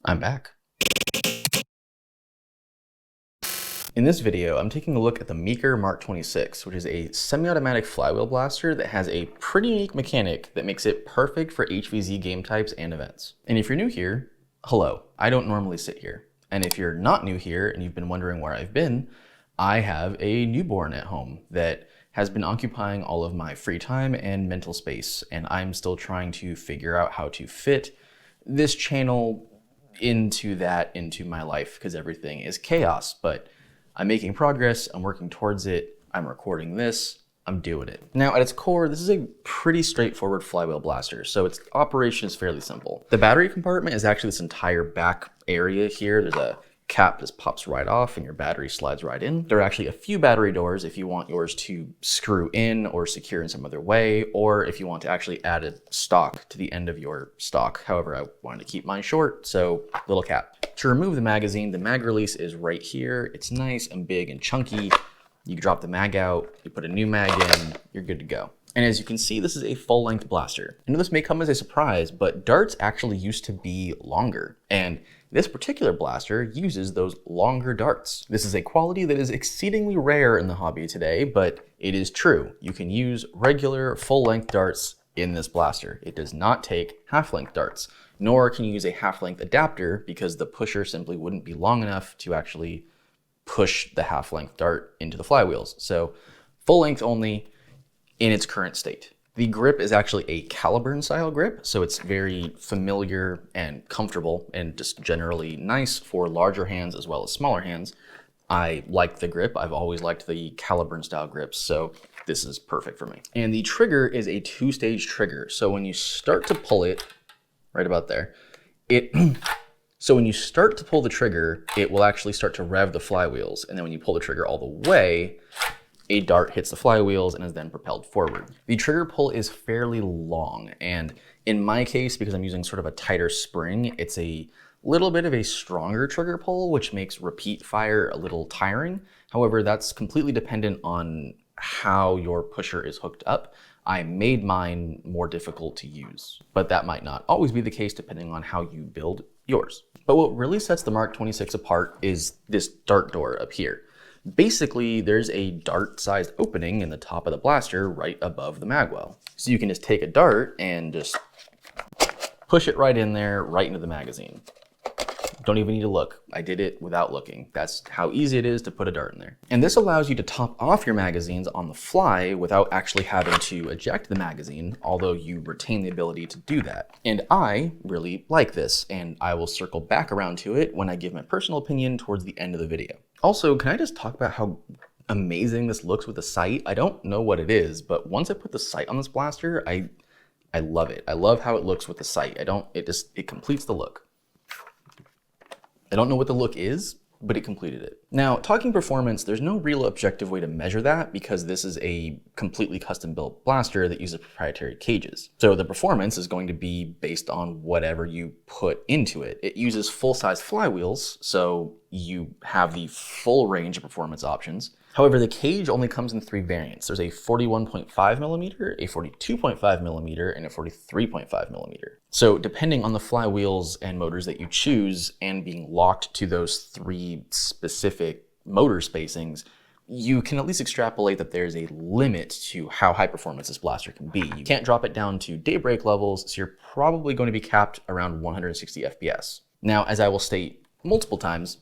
I'm back. In this video, I'm taking a look at the Meaker MK26, which is a semi-automatic flywheel blaster that has a pretty unique mechanic that makes it perfect for HVZ game types and events. And if you're new here, hello, I don't normally sit here. And if you're not new here and you've been wondering where I've been, I have a newborn at home that has been occupying all of my free time and mental space, and I'm still trying to figure out how to fit this channel into my life because everything is chaos, but I'm making progress, I'm working towards it, I'm recording this, I'm doing it. Now at its core, this is a pretty straightforward flywheel blaster, so its operation is fairly simple. The battery compartment is actually this entire back area here. There's a cap just pops right off and your battery slides right in. There are actually a few battery doors if you want yours to screw in or secure in some other way, or if you want to actually add a stock to the end of your stock. However, I wanted to keep mine short, so little cap. To remove the magazine, the mag release is right here. It's nice and big and chunky. You drop the mag out, you put a new mag in, you're good to go. And as you can see, this is a full-length blaster. I know this may come as a surprise, but darts actually used to be longer. And this particular blaster uses those longer darts. This is a quality that is exceedingly rare in the hobby today, but it is true. You can use regular full-length darts in this blaster. It does not take half-length darts, nor can you use a half-length adapter because the pusher simply wouldn't be long enough to actually push the half-length dart into the flywheels. So full-length only in its current state. The grip is actually a Caliburn style grip, so it's very familiar and comfortable and just generally nice for larger hands as well as smaller hands. I like the grip. I've always liked the Caliburn style grips, so this is perfect for me. And the trigger is a two-stage trigger. So when you start to pull it, right about there, so when you start to pull the trigger, it will actually start to rev the flywheels. And then when you pull the trigger all the way, a dart hits the flywheels and is then propelled forward. The trigger pull is fairly long, and in my case, because I'm using sort of a tighter spring, it's a little bit of a stronger trigger pull, which makes repeat fire a little tiring. However, that's completely dependent on how your pusher is hooked up. I made mine more difficult to use, but that might not always be the case depending on how you build yours. But what really sets the MK26 apart is this dart door up here. Basically, there's a dart-sized opening in the top of the blaster right above the magwell. So you can just take a dart and just push it right in there, right into the magazine. Don't even need to look. I did it without looking. That's how easy it is to put a dart in there. And this allows you to top off your magazines on the fly without actually having to eject the magazine, although you retain the ability to do that. And I really like this, and I will circle back around to it when I give my personal opinion towards the end of the video. Also, can I just talk about how amazing this looks with the sight? I don't know what it is, but once I put the sight on this blaster, I love it. I love how it looks with the sight. It completes the look. I don't know what the look is, but it completed it. Now, talking performance, there's no real objective way to measure that because this is a completely custom built blaster that uses proprietary cages. So the performance is going to be based on whatever you put into it. It uses full-size flywheels, so you have the full range of performance options. However, the cage only comes in three variants. There's a 41.5 millimeter, a 42.5 millimeter, and a 43.5 millimeter. So depending on the flywheels and motors that you choose and being locked to those three specific motor spacings, you can at least extrapolate that there's a limit to how high performance this blaster can be. You can't drop it down to daybreak levels, so you're probably going to be capped around 160 FPS. Now, as I will state multiple times,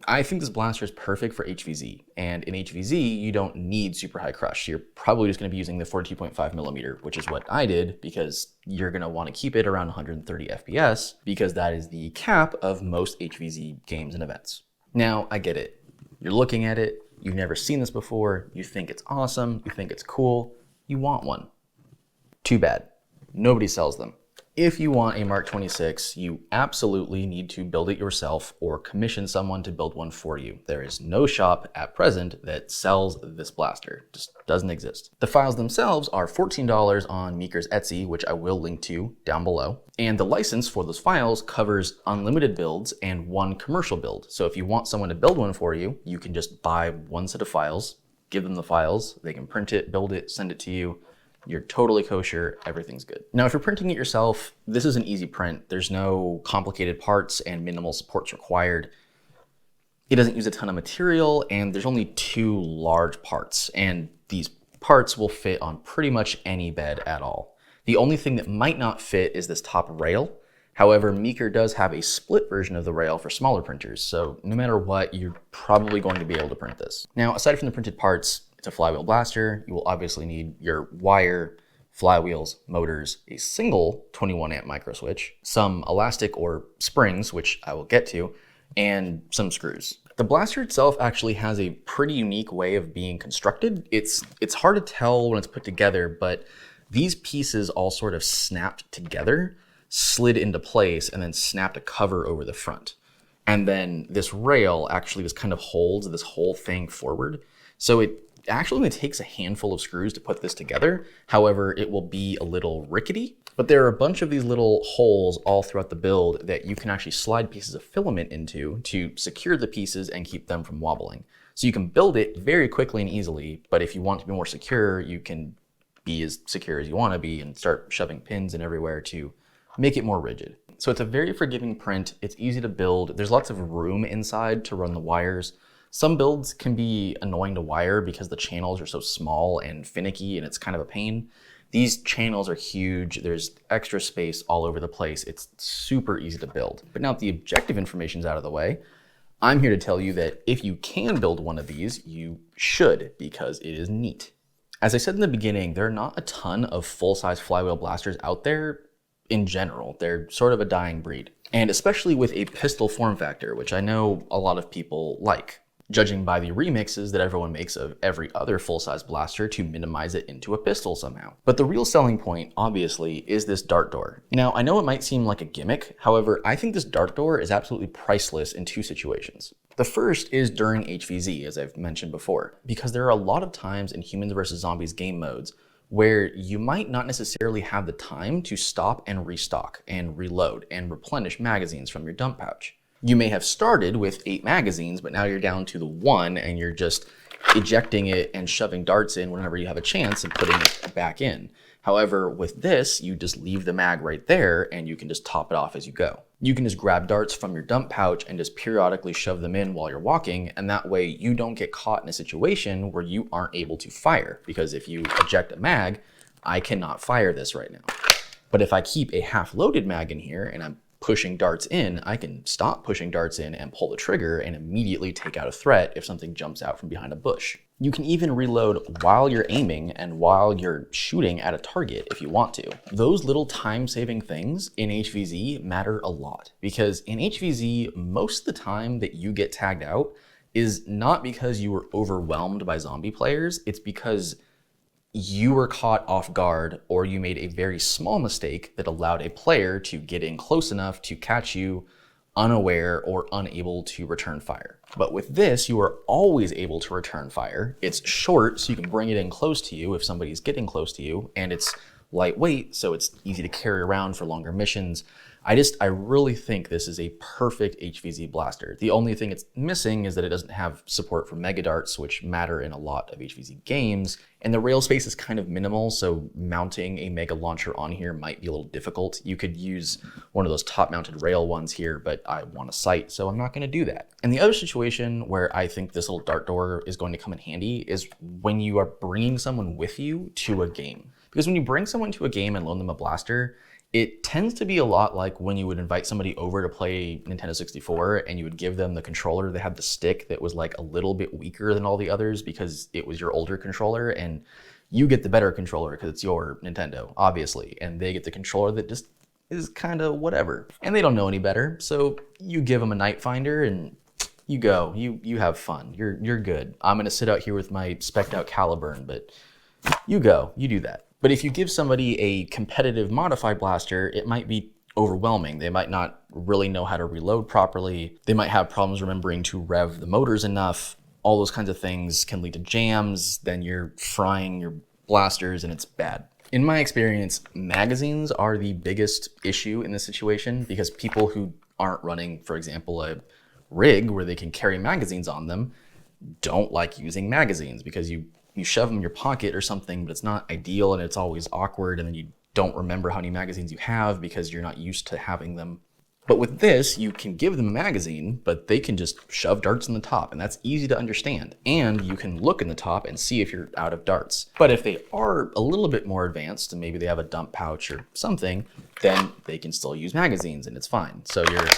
I think this blaster is perfect for HVZ, and in HVZ, you don't need super high crush. You're probably just going to be using the 42.5 millimeter, which is what I did, because you're going to want to keep it around 130 FPS, because that is the cap of most HVZ games and events. Now, I get it. You're looking at it, you've never seen this before, you think it's awesome, you think it's cool, you want one. Too bad. Nobody sells them. If you want a MK26, you absolutely need to build it yourself or commission someone to build one for you. There is no shop at present that sells this blaster. Just doesn't exist. The files themselves are $14 on Meaker's Etsy, which I will link to down below. And the license for those files covers unlimited builds and one commercial build. So if you want someone to build one for you, you can just buy one set of files, give them the files, they can print it, build it, send it to you, you're totally kosher, everything's good. Now, if you're printing it yourself, this is an easy print. There's no complicated parts and minimal supports required. It doesn't use a ton of material, and there's only 2 large parts, and these parts will fit on pretty much any bed at all. The only thing that might not fit is this top rail. However, Meaker does have a split version of the rail for smaller printers, so no matter what, you're probably going to be able to print this. Now, aside from the printed parts, it's a flywheel blaster. You will obviously need your wire, flywheels, motors, a single 21 amp micro switch, some elastic or springs, which I will get to, and some screws. The blaster itself actually has a pretty unique way of being constructed. It's hard to tell when it's put together, but these pieces all sort of snapped together, slid into place, and then snapped a cover over the front. And then this rail actually just kind of holds this whole thing forward. So it actually only takes a handful of screws to put this together. However, it will be a little rickety, but there are a bunch of these little holes all throughout the build that you can actually slide pieces of filament into to secure the pieces and keep them from wobbling. So you can build it very quickly and easily, but if you want to be more secure, you can be as secure as you want to be and start shoving pins in everywhere to make it more rigid. So it's a very forgiving print. It's easy to build. There's lots of room inside to run the wires. Some builds can be annoying to wire because the channels are so small and finicky and it's kind of a pain. These channels are huge. There's extra space all over the place. It's super easy to build. But now that the objective information's out of the way, I'm here to tell you that if you can build one of these, you should, because it is neat. As I said in the beginning, there are not a ton of full-size flywheel blasters out there in general. They're sort of a dying breed. And especially with a pistol form factor, which I know a lot of people like, judging by the remixes that everyone makes of every other full-size blaster to minimize it into a pistol somehow. But the real selling point, obviously, is this dart door. Now, I know it might seem like a gimmick. However, I think this dart door is absolutely priceless in 2 situations. The first is during HVZ, as I've mentioned before, because there are a lot of times in Humans vs. Zombies game modes where you might not necessarily have the time to stop and restock and reload and replenish magazines from your dump pouch. You may have started with 8 magazines, but now you're down to the 1 and you're just ejecting it and shoving darts in whenever you have a chance and putting it back in. However, with this, you just leave the mag right there and you can just top it off as you go. You can just grab darts from your dump pouch and just periodically shove them in while you're walking, and that way you don't get caught in a situation where you aren't able to fire, because if you eject a mag, I cannot fire this right now. But if I keep a half-loaded mag in here and I'm pushing darts in, I can stop pushing darts in and pull the trigger and immediately take out a threat if something jumps out from behind a bush. You can even reload while you're aiming and while you're shooting at a target if you want to. Those little time-saving things in HVZ matter a lot, because in HVZ, most of the time that you get tagged out is not because you were overwhelmed by zombie players, it's because you were caught off guard or you made a very small mistake that allowed a player to get in close enough to catch you unaware or unable to return fire. But with this, you are always able to return fire. It's short, so you can bring it in close to you if somebody's getting close to you, and it's lightweight, so it's easy to carry around for longer missions. I really think this is a perfect HVZ blaster. The only thing it's missing is that it doesn't have support for mega darts, which matter in a lot of HVZ games. And the rail space is kind of minimal, so mounting a mega launcher on here might be a little difficult. You could use one of those top mounted rail ones here, but I want a sight, so I'm not gonna do that. And the other situation where I think this little dart door is going to come in handy is when you are bringing someone with you to a game. Because when you bring someone to a game and loan them a blaster, it tends to be a lot like when you would invite somebody over to play Nintendo 64 and you would give them the controller that had the stick that was like a little bit weaker than all the others because it was your older controller, and you get the better controller because it's your Nintendo, obviously, and they get the controller that just is kind of whatever. And they don't know any better, so you give them a Night Finder and you go, you have fun, you're good. I'm gonna sit out here with my spec'd out Caliburn, but you go, you do that. But if you give somebody a competitive modified blaster, it might be overwhelming. They might not really know how to reload properly. They might have problems remembering to rev the motors enough. All those kinds of things can lead to jams. Then you're frying your blasters and it's bad. In my experience, magazines are the biggest issue in this situation because people who aren't running, for example, a rig where they can carry magazines on them don't like using magazines because you you shove them in your pocket or something, but it's not ideal and it's always awkward, and then you don't remember how many magazines you have because you're not used to having them. But with this, you can give them a magazine, but they can just shove darts in the top, and that's easy to understand. And you can look in the top and see if you're out of darts. But if they are a little bit more advanced, and maybe they have a dump pouch or something, then they can still use magazines and it's fine. So you're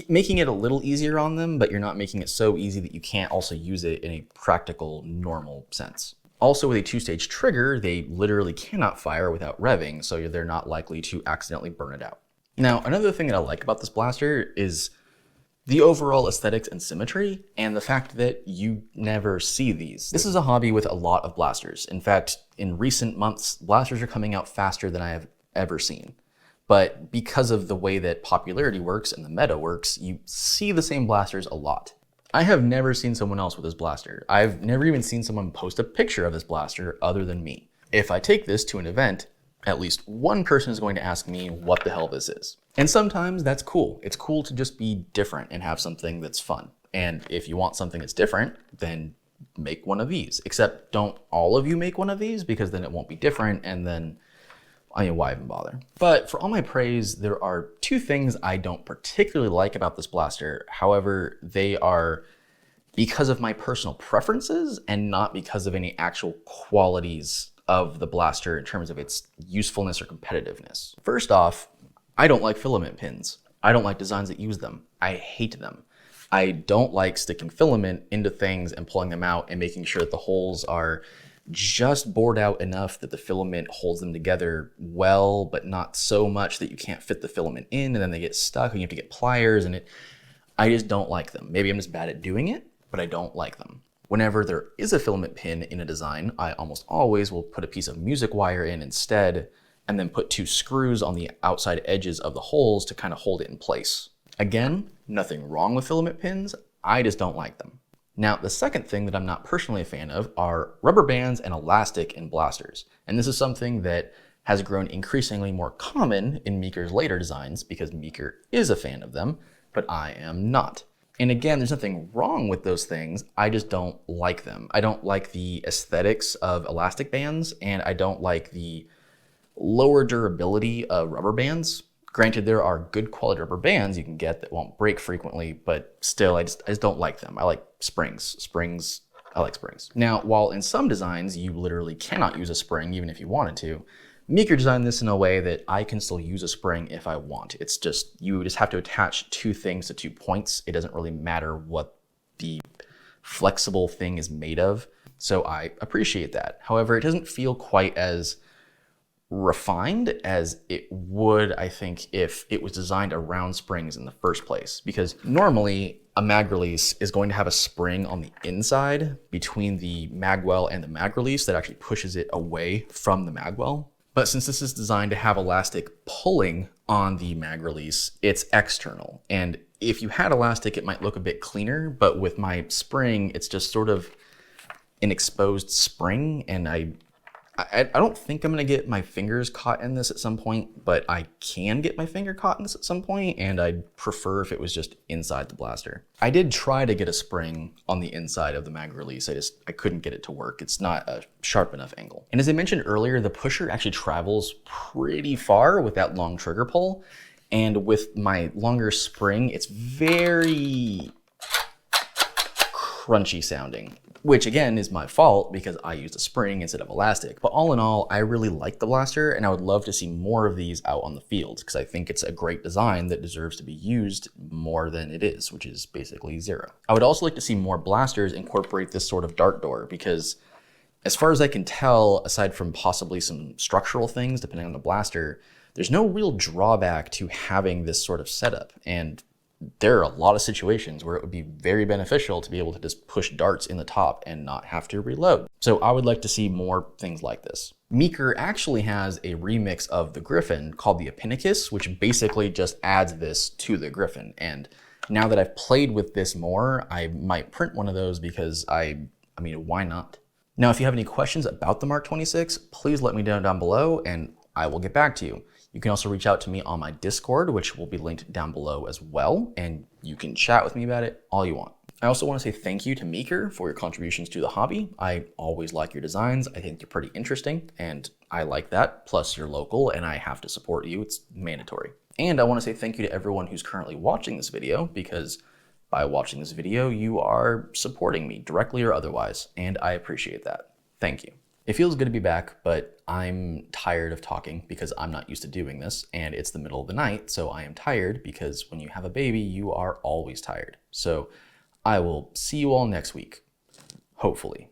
making it a little easier on them, but you're not making it so easy that you can't also use it in a practical, normal sense. Also, with a two-stage trigger, they literally cannot fire without revving, so they're not likely to accidentally burn it out. Now, another thing that I like about this blaster is the overall aesthetics and symmetry, and the fact that you never see these. This is a hobby with a lot of blasters. In fact, in recent months, blasters are coming out faster than I have ever seen. But because of the way that popularity works and the meta works, you see the same blasters a lot. I have never seen someone else with this blaster. I've never even seen someone post a picture of this blaster other than me. If I take this to an event, at least one person is going to ask me what the hell this is. And sometimes that's cool. It's cool to just be different and have something that's fun. And if you want something that's different, then make one of these. Except don't all of you make one of these, because then it won't be different, and then, I mean, why even bother? But for all my praise, there are two things I don't particularly like about this blaster. However, they are because of my personal preferences and not because of any actual qualities of the blaster in terms of its usefulness or competitiveness. First off, I don't like filament pins. I don't like designs that use them. I hate them. I don't like sticking filament into things and pulling them out and making sure that the holes are just bored out enough that the filament holds them together well, but not so much that you can't fit the filament in and then they get stuck and you have to get pliers, and I just don't like them. Maybe I'm just bad at doing it, but I don't like them. Whenever there is a filament pin in a design, I almost always will put a piece of music wire in instead, and then put two screws on the outside edges of the holes to kind of hold it in place. Again, nothing wrong with filament pins, I just don't like them. Now, the second thing that I'm not personally a fan of are rubber bands and elastic in blasters. And this is something that has grown increasingly more common in Meaker's later designs because Meaker is a fan of them, but I am not. And again, there's nothing wrong with those things, I just don't like them. I don't like the aesthetics of elastic bands, and I don't like the lower durability of rubber bands. Granted, there are good quality rubber bands you can get that won't break frequently, but still, I just don't like them. I like springs. I like springs. Now, while in some designs you literally cannot use a spring even if you wanted to, Meaker designed this in a way that I can still use a spring if I want. It's just, you just have to attach two things to 2 points. It doesn't really matter what the flexible thing is made of. So I appreciate that. However, it doesn't feel quite as refined as it would, I think, if it was designed around springs in the first place. Because normally a mag release is going to have a spring on the inside between the magwell and the mag release that actually pushes it away from the magwell. But since this is designed to have elastic pulling on the mag release, it's external. And if you had elastic, it might look a bit cleaner, but with my spring, it's just sort of an exposed spring, and I don't think I'm gonna get my fingers caught in this at some point, but I can get my finger caught in this at some point, and I'd prefer if it was just inside the blaster. I did try to get a spring on the inside of the mag release. I couldn't get it to work. It's not a sharp enough angle. And as I mentioned earlier, the pusher actually travels pretty far with that long trigger pull. And with my longer spring, it's very crunchy sounding, which again is my fault because I used a spring instead of elastic. But all in all, I really like the blaster, and I would love to see more of these out on the field because I think it's a great design that deserves to be used more than it is, which is basically zero. I would also like to see more blasters incorporate this sort of dart door because as far as I can tell, aside from possibly some structural things depending on the blaster, there's no real drawback to having this sort of setup. And there are a lot of situations where it would be very beneficial to be able to just push darts in the top and not have to reload. So I would like to see more things like this. Meaker actually has a remix of the Griffin called the Appinicus, which basically just adds this to the Griffin. And now that I've played with this more, I might print one of those because I mean, why not? Now, if you have any questions about the Mark 26, please let me know down below and I will get back to you. You can also reach out to me on my Discord, which will be linked down below as well, and you can chat with me about it all you want. I also want to say thank you to Meaker for your contributions to the hobby. I always like your designs. I think they're pretty interesting, and I like that. Plus, you're local, and I have to support you. It's mandatory. And I want to say thank you to everyone who's currently watching this video, because by watching this video, you are supporting me directly or otherwise, and I appreciate that. Thank you. It feels good to be back, but I'm tired of talking because I'm not used to doing this, and it's the middle of the night, so I am tired because when you have a baby, you are always tired. So I will see you all next week, hopefully.